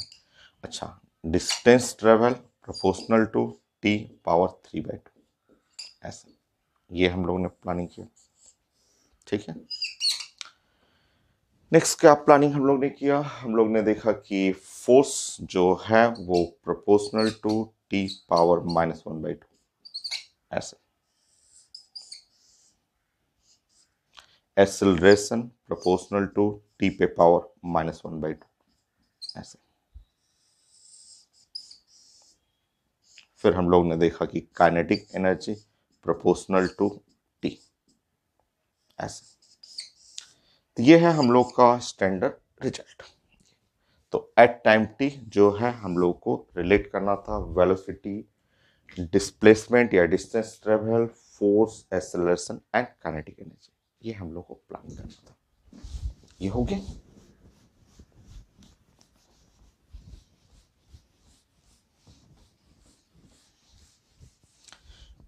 अच्छा, distance travel proportional to T power 3/2, ऐसे ये हम लोग ने प्लानिंग किया। ठीक है, नेक्स्ट क्या प्लानिंग हम लोग ने किया, हम लोग ने देखा कि फोर्स जो है वो प्रोपोर्शनल टू टी पावर -1/2, ऐसे। एक्सेलरेशन प्रोपोर्शनल टू टी पे पावर -1/2, ऐसे। फिर हम लोग ने देखा कि kinetic energy proportional to T, ऐसे। तो ये है हम लोग का स्टैंडर्ड रिजल्ट। तो एट टाइम टी जो है हम लोग को रिलेट करना था वेलोसिटी, डिस्प्लेसमेंट या distance travel, force, acceleration and kinetic energy, ये हम लोग को प्लान करना था। ये हो गया।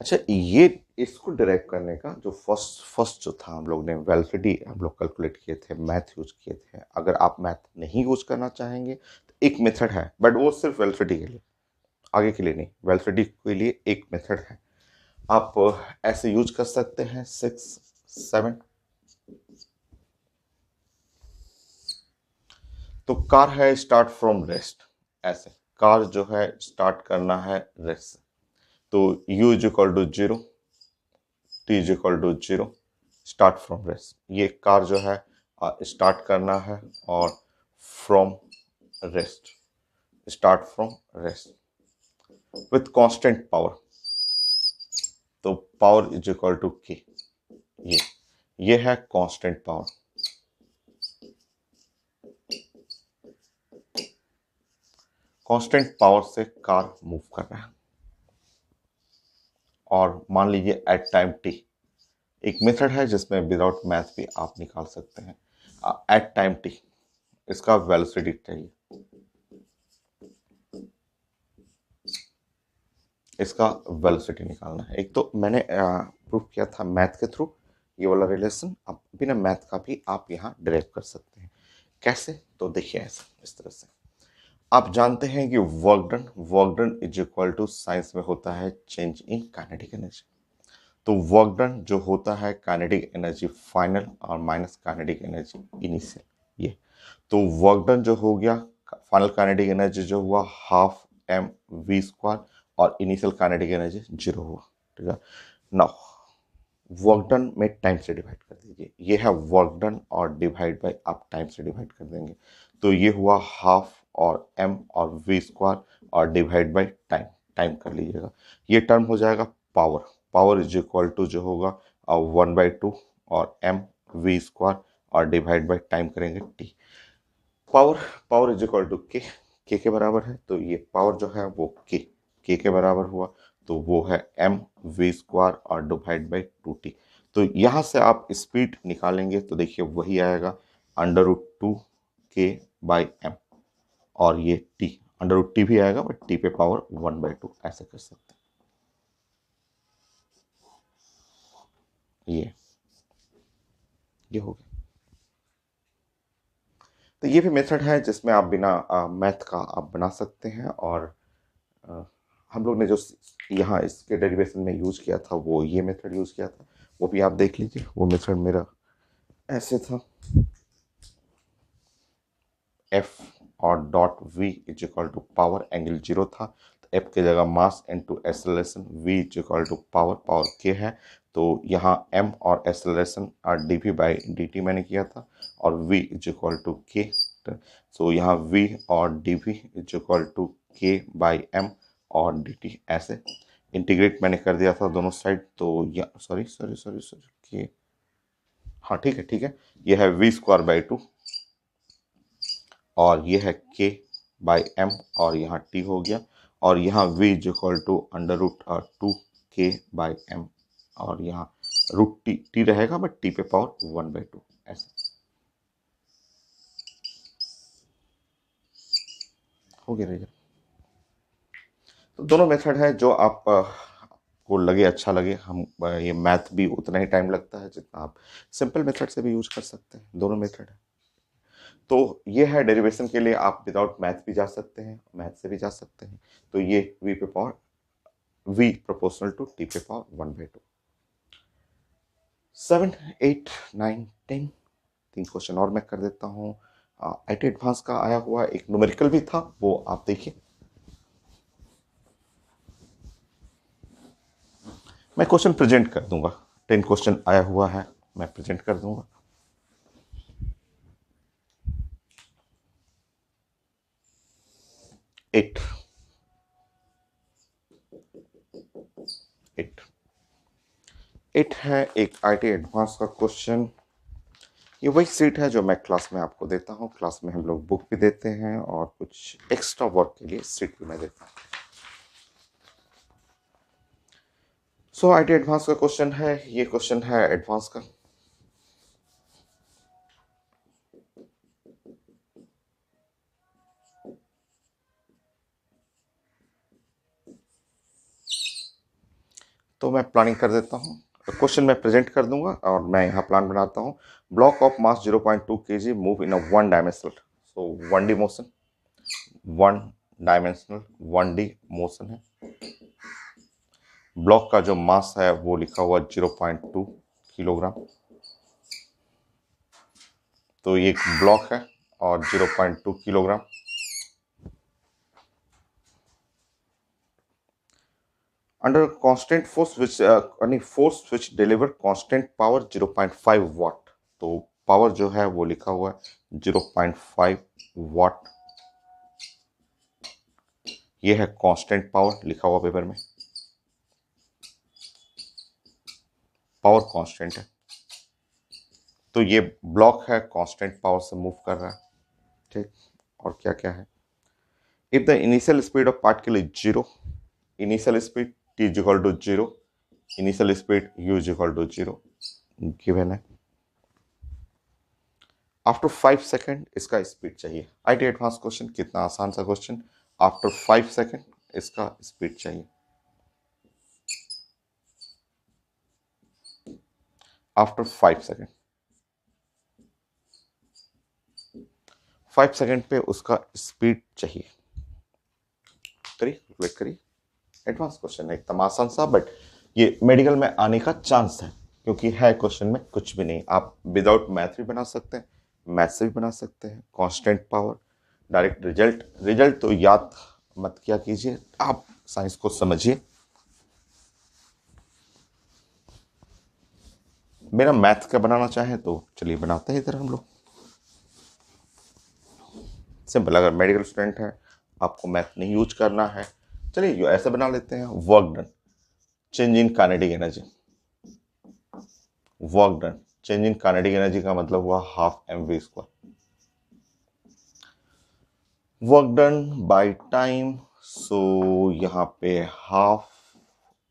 अच्छा, ये इसको डायरेक्ट करने का जो फर्स्ट जो था, हम लोग ने वेलोसिटी हम लोग कैलकुलेट किए थे, मैथ यूज किए थे। अगर आप मैथ नहीं यूज करना चाहेंगे तो एक मेथड है, बट वो सिर्फ वेलोसिटी के लिए, आगे के लिए नहीं। वेलोसिटी के लिए एक मेथड है, आप ऐसे यूज कर सकते हैं 6, 7। तो कार है स्टार्ट फ्रॉम रेस्ट, ऐसे कार जो है स्टार्ट करना है रेस्ट। तो u is equal to 0, t is equal to 0, start from rest. ये कार जो है स्टार्ट करना है और from rest, start from rest with constant power. तो power is equal to k, ये है कांस्टेंट पावर। कांस्टेंट पावर से कार मूव कर रहा है। और मान लीजिए एट टाइम टी। एक मेथड है जिसमें विदाउट मैथ भी आप निकाल सकते हैं। एट टाइम टी इसका वेलोसिटी चाहिए, इसका वेलोसिटी निकालना है। एक तो मैंने प्रूव किया था मैथ के थ्रू ये वाला रिलेशन, अब बिना मैथ का भी आप यहाँ डिराइव कर सकते हैं। कैसे? तो देखिए ऐसा, इस तरह से आप जानते हैं कि work done is equal to science में होता है चेंज इन काइनेटिक एनर्जी। तो वर्क डन जो होता है काइनेटिक एनर्जी फाइनल और माइनस काइनेटिक एनर्जी इनिशियल, ये तो वर्क डन जो हो गया फाइनल काइनेटिक एनर्जी जो हुआ हाफ एम वी स्क्वायर और इनिशियल काइनेटिक एनर्जी 0 हुआ। ठीक है, नाउ वर्क डन में टाइम से डिवाइड कर दीजिए, ये है वर्क डन और डिवाइड बाय आप टाइम से डिवाइड कर देंगे, तो ये हुआ हाफ और एम और वी स्क्वायर और डिवाइड बाय टाइम, टाइम कर लीजिएगा। ये टर्म हो जाएगा power, power is equal to जो होगा 1/2 और एम वी स्क्वायर और डिवाइड बाय टाइम करेंगे t. Power, power is equal to के के बराबर है, तो ये पावर जो है वो के के बराबर हुआ, तो वो है एम वी स्क्वायर और डिवाइड बाई 2t। तो यहाँ से आप स्पीड निकालेंगे तो देखिए वही आएगा √2 के बाई एम, और ये टी √t भी आएगा बट टी पे पावर 1/2 ऐसे कर सकते हैं। ये हो गया। तो ये भी मेथड है जिसमें आप बिना मैथ का आप बना सकते हैं, और अ, हम लोग ने जो यहाँ इसके डेरिवेशन में यूज किया था वो ये मेथड यूज किया था, वो भी आप देख लीजिए। वो मेथड मेरा ऐसे था, एफ और dot v is equal to power, angle 0 था तो एफ की जगह mass into acceleration, we is equal to power, power के है, तो यहाँ एम और एक्सेलरेशन और d v by d t मैंने किया था, और वी इज इक्वल टू के, सो यहाँ वी और d v is equal to k by m और डी टी, ऐसे इंटीग्रेट मैंने कर दिया था दोनों साइड। तो या सॉरी सॉरी सॉरी सॉरी के, हाँ ठीक है ठीक है, ये है वी स्क्वायर बाई 2 और ये है के बाई एम और यहाँ टी हो गया, और यहाँ v इज इक्वल टू √2 के बाई एम, और यहाँ √t रहेगा बट t पे पावर 1/2 ऐसे हो गया रिजल्ट। तो दोनों मेथड है जो आप को लगे अच्छा लगे। हम ये मैथ भी उतना ही टाइम लगता है जितना आप सिंपल मेथड से भी यूज कर सकते हैं, दोनों मेथड है। तो ये है डेरिवेशन के लिए आप विदाउट मैथ भी जा सकते हैं, मैथ से भी जा सकते हैं। तो ये v पे power v proportional to t पे पावर 1/2। 7, 8, 9, 10 तीन क्वेश्चन और मैं कर देता हूँ। IT एडवांस का आया हुआ एक न्यूमेरिकल भी था, वो आप देखिए। मैं क्वेश्चन प्रेजेंट कर दूंगा, 10 क्वेश्चन आया हुआ है, मैं प्रेजेंट कर दूंगा। एट एट एट है एक IT एडवांस का क्वेश्चन। ये वही सीट है जो मैं क्लास में आपको देता हूँ, क्लास में हम लोग बुक भी देते हैं और कुछ एक्स्ट्रा वर्क के लिए सीट भी मैं देता हूँ। सो IT एडवांस का क्वेश्चन है, ये क्वेश्चन है एडवांस का। तो मैं प्लानिंग कर देता हूँ, क्वेश्चन मैं प्रेजेंट कर दूंगा और मैं यहाँ प्लान बनाता हूँ। Block of mass 0.2 kg move in a 1 dimensional, so 1D motion, 1 dimensional 1D motion है। ब्लॉक का जो मास है वो लिखा हुआ 0.2 किलोग्राम, तो ये एक ब्लॉक है और 0.2 kilogram. Under constant force which force which deliver constant power 0.5 वाट, तो पावर जो है वो लिखा हुआ है 0.5 वाट, ये है कांस्टेंट पावर लिखा हुआ पेपर में, पावर कांस्टेंट है। तो ये ब्लॉक है कांस्टेंट पावर से मूव कर रहा है। ठीक, और क्या क्या है, if the initial speed of particle is 0, initial speed t is equal to 0, initial speed u is equal to 0 given है। आफ्टर 5 सेकेंड इसका स्पीड चाहिए। आईटी एडवांस क्वेश्चन, कितना आसान सा क्वेश्चन। आफ्टर 5 सेकेंड इसका स्पीड चाहिए। आफ्टर 5 सेकेंड, 5 सेकेंड पे उसका स्पीड चाहिए। करिए, कैलकुलेट करिए। एडवांस क्वेश्चन है एकदम आसान सा, बट ये मेडिकल में आने का चांस है, क्योंकि है क्वेश्चन में कुछ भी नहीं। आप विदाउट मैथ भी बना सकते हैं, मैथ से भी बना सकते हैं। Constant power, direct result. Result तो याद मत किया कीजिए, आप साइंस को समझिए। मेरा मैथ का बनाना चाहे तो चलिए बनाते हैं इधर हम लोग। सिंपल, अगर मेडिकल स्टूडेंट है, आपको मैथ नहीं यूज करना है, चलिए जो ऐसा बना लेते हैं। Work done, change in kinetic energy. Work done, change in kinetic energy का मतलब हुआ half mv²। Work done by time, so यहाँ पे half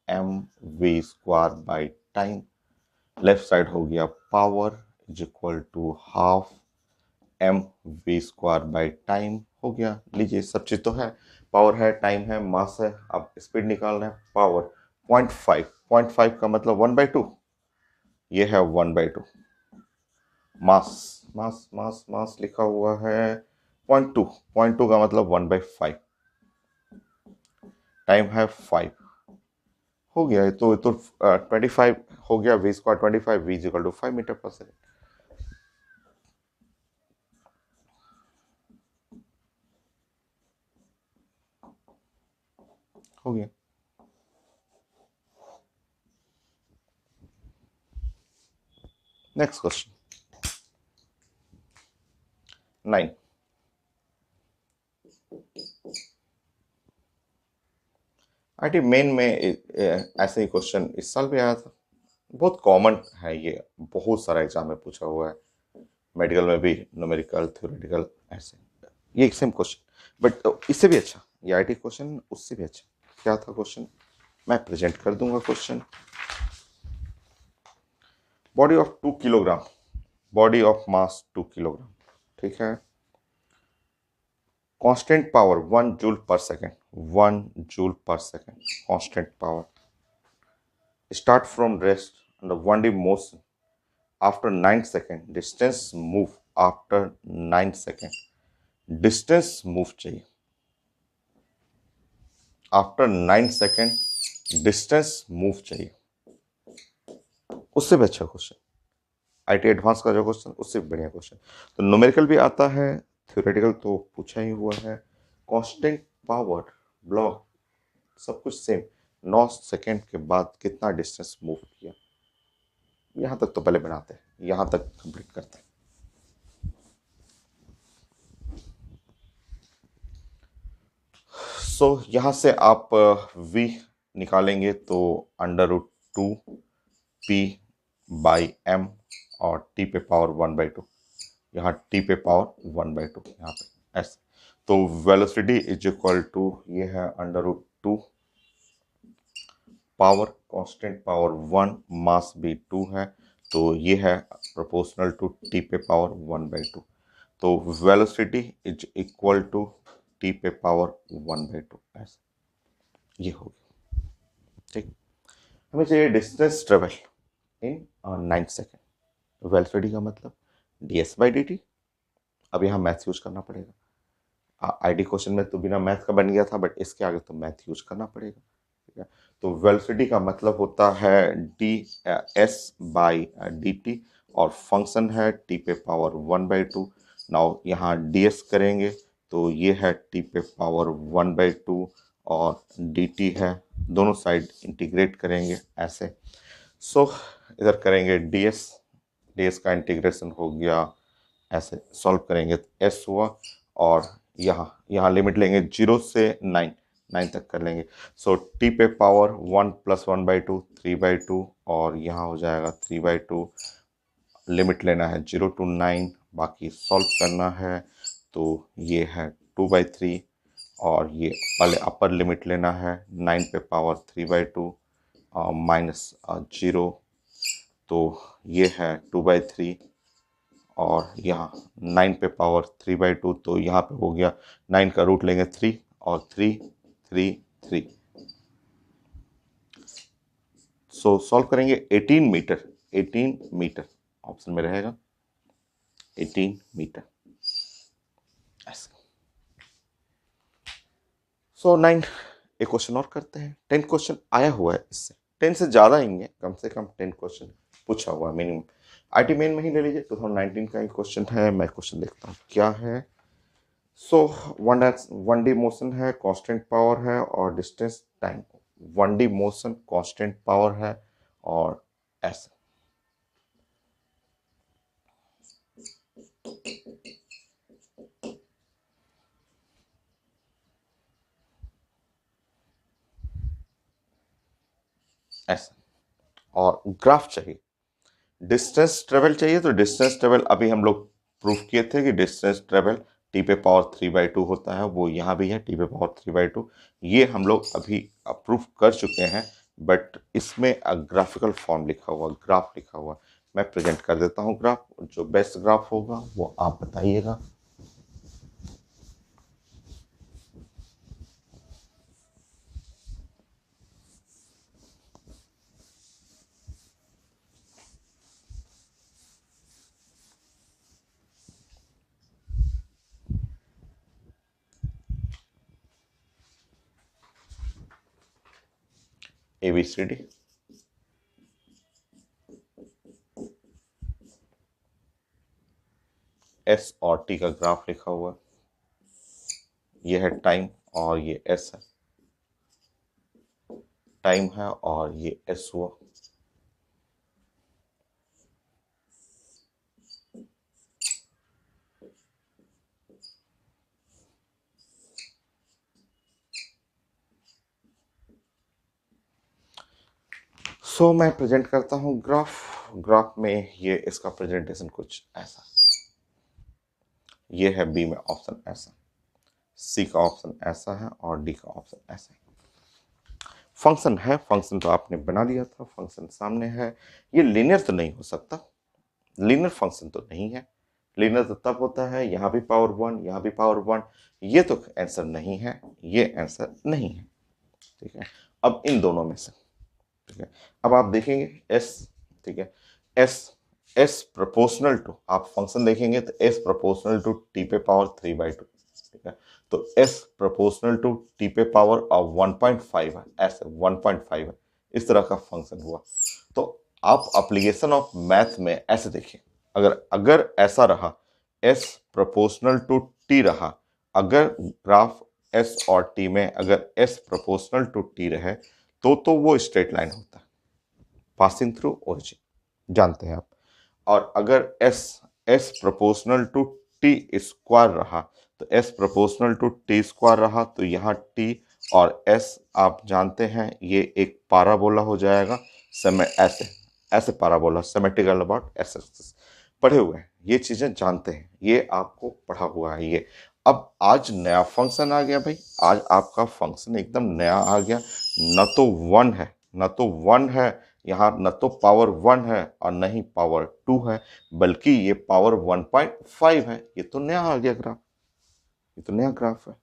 mv² by time. Left side हो गया power is equal to half mv² by time हो गया। लीजिए, सब चीज तो है, पावर है, टाइम है, मास है। अब स्पीड निकालना है। पावर 0.5 का मतलब 1/2, ये है 1/2। मास, मास मास मास लिखा हुआ है 0.2 का मतलब 1/5। टाइम है 5 हो गया। तो 25 हो गया। v², 25, v equal to 5 metre per second हो गया। Next question 9। आईटी मेन में ऐसे ही क्वेश्चन इस साल भी आया था। बहुत कॉमन है ये, बहुत सारा एग्जाम में पूछा हुआ है। मेडिकल में भी न्यूमेरिकल, थ्योरेटिकल, ऐसे ये एक सेम क्वेश्चन, बट इससे भी अच्छा ये आईटी क्वेश्चन, उससे भी अच्छा। क्या था क्वेश्चन, मैं प्रेजेंट कर दूंगा question. Body of 2 kilogram, body of mass 2 kilogram, ठीक है। Constant power 1 joule per second, 1 joule per second constant power. Start from rest under 1D motion after 9 second, distance move after 9 second. Distance move चाहिए after 9 second, distance move चाहिए। उससे भी अच्छा question IT advance का जो question, उससे भी बढ़िया क्वेश्चन। तो न्यूमेरिकल भी आता है, थ्योरेटिकल तो पूछा ही हुआ है। कांस्टेंट पावर, ब्लॉक, सब कुछ सेम। 9 सेकेंड के बाद कितना डिस्टेंस मूव किया, यहां तक तो पहले बनाते हैं, यहां तक कंप्लीट करते हैं। सो यहां से आप v निकालेंगे तो √2p/m और t पे पावर 1/2, यहाँ t पे पावर 1/2 यहाँ पे ऐसे। तो वेलोसिटी इज इक्वल टू, ये है √2, पावर कांस्टेंट पावर 1, मास भी 2 है, तो ये है प्रोपोर्शनल टू t पे पावर 1/2। तो velocity is equal to t पे पावर 1/2 ऐसे ये हो गया, ठीक। हमें चाहिए distance travel in 9 second. Velocity का मतलब ds/dt। अब यहाँ मैथ यूज करना पड़ेगा। आईडी क्वेश्चन में तो बिना मैथ का बन गया था, बट इसके आगे तो मैथ यूज करना पड़ेगा, ठीक है। तो वेलोसिटी का मतलब होता है ds/dt और फंक्शन है t पे पावर 1/2। नाउ यहाँ ds करेंगे तो ये है t पे पावर 1/2 और dt है, दोनों साइड इंटीग्रेट करेंगे ऐसे। सो इधर करेंगे ds का इंटीग्रेशन हो गया ऐसे, सॉल्व करेंगे तो s हुआ। और यहाँ लिमिट लेंगे 0 से 9 तक कर लेंगे। सो t पे पावर 1 + 1/2 3/2 और यहाँ हो जाएगा 3/2। लिमिट लेना है 0 to 9, बाकी सॉल्व करना है। तो ये है 2/3 और ये पहले अपर लिमिट लेना है 9 पे पावर 3/2 -0, तो ये है 2/3, और यहाँ 9 पे पावर 3/2, तो यहाँ पे हो गया 9 का रूट लेंगे 3, और 3 3 3। सो सॉल्व करेंगे 18 मीटर, 18 मीटर ऑप्शन में रहेगा 18 मीटर ऐसे। सो 9, एक क्वेश्चन और करते हैं। 10 क्वेश्चन आया हुआ है, इससे 10 से ज़्यादा ही है, कम से कम 10 क्वेश्चन पूछा हुआ है मिनिमम। आईटी मेन में ही ले लीजिए, 2019 का एक क्वेश्चन है। मैं क्वेश्चन देखता हूँ क्या है। सो 1D मोशन है, कांस्टेंट पावर है और distance time. 1D motion, constant power है और ऐसे। ऐसा, और ग्राफ चाहिए। डिस्टेंस ट्रेवल चाहिए, तो डिस्टेंस ट्रेवल अभी हम लोग प्रूफ किए थे कि डिस्टेंस ट्रेवल टी पे पावर 3/2 होता है, वो यहाँ भी है टी पे पावर 3/2। ये हम लोग अभी प्रूफ कर चुके हैं, बट इसमें ग्राफिकल फॉर्म लिखा हुआ, ग्राफ लिखा हुआ। मैं प्रेजेंट कर देता हूँ ग्राफ, जो बेस्ट ग्राफ होगा वो आप बताइएगा। ABCD, S और T का ग्राफ लिखा हुआ। ये है टाइम और ये S है, टाइम है और ये S हुआ। सो मैं प्रेजेंट करता हूँ ग्राफ। ग्राफ में ये इसका प्रेजेंटेशन कुछ ऐसा। ये है बी में ऑप्शन ऐसा, सी का ऑप्शन ऐसा है और डी का ऑप्शन ऐसा है। फंक्शन है, फंक्शन तो आपने बना दिया था, फंक्शन सामने है। ये लीनियर तो नहीं हो सकता, लीनियर फंक्शन तो नहीं है। लीनियर तो तब होता है यहाँ भी पावर 1, यहाँ भी पावर 1। ये तो आंसर नहीं है, ये आंसर नहीं है। ठीक है, अब इन दोनों में से, ठीक है, अब आप देखेंगे एस, ठीक है, एस एस प्रोपोर्शनल टू, आप फंक्शन देखेंगे तो एस प्रोपोर्शनल टू टी पे पावर 3/2, ठीक है। तो एस प्रोपोर्शनल टू टी पे पावर 1.5 है, ऐसे 1.5 है, इस तरह का फंक्शन हुआ। तो आप एप्लीकेशन ऑफ मैथ में ऐसे देखिए, अगर अगर ऐसा रहा, एस प्रोपोर्शनल टू टी रहा, अगर ग्राफ एस और टी में अगर एस प्रोपोर्शनल टू टी रहे, तो वो स्ट्रेट लाइन होता है, पासिंग थ्रू ओरिजिन, जानते हैं आप। और अगर s s proportional to t square रहा, तो s proportional to t square रहा, तो यहाँ टी और एस आप जानते हैं ये एक पाराबोला हो जाएगा। समय ऐसे ऐसे parabola, symmetrical about S axis, पढ़े हुए हैं ये चीजें, जानते हैं, ये आपको पढ़ा हुआ है ये। अब आज नया फंक्शन आ गया भाई, आज आपका फंक्शन एकदम नया आ गया। न तो 1 है, न तो 1 है यहाँ, न तो पावर 1 है और न ही पावर 2 है, बल्कि ये पावर 1.5 है। ये तो नया आ गया ग्राफ, ये तो नया ग्राफ है।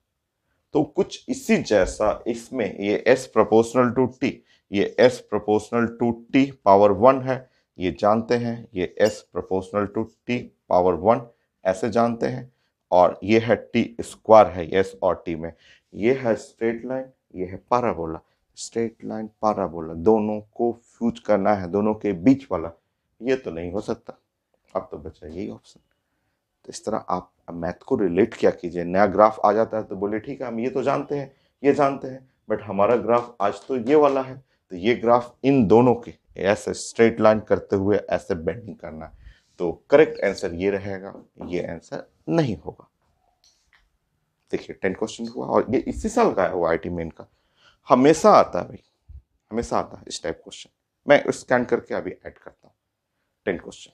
तो कुछ इसी जैसा इसमें ये s प्रोपोर्शनल टू t, ये s proportional to t power 1 है, ये जानते हैं। ये s proportional to t power 1 ऐसे जानते हैं। और ये है t स्क्वायर है s और t में, ये है स्ट्रेट लाइन, ये है पाराबोला। स्ट्रेट लाइन पाराबोला दोनों को फ्यूज करना है, दोनों के बीच वाला, ये तो नहीं हो सकता। अब तो बचा यही ऑप्शन। तो इस तरह आप मैथ को रिलेट क्या कीजिए। नया ग्राफ आ जाता है तो बोले ठीक है, हम ये तो जानते हैं, ये जानते हैं, बट हमारा ग्राफ आज तो ये वाला है, तो ये ग्राफ इन दोनों के ऐसे स्ट्रेट लाइन करते हुए ऐसे बेंडिंग करना है। तो करेक्ट आंसर ये रहेगा, ये आंसर नहीं होगा। देखिए 10 क्वेश्चन हुआ और ये इसी साल का हुआ आईटी मेन का। हमेशा आता है भाई, हमेशा आता है इस टाइप क्वेश्चन। मैं स्कैन करके अभी ऐड करता हूँ 10 क्वेश्चन।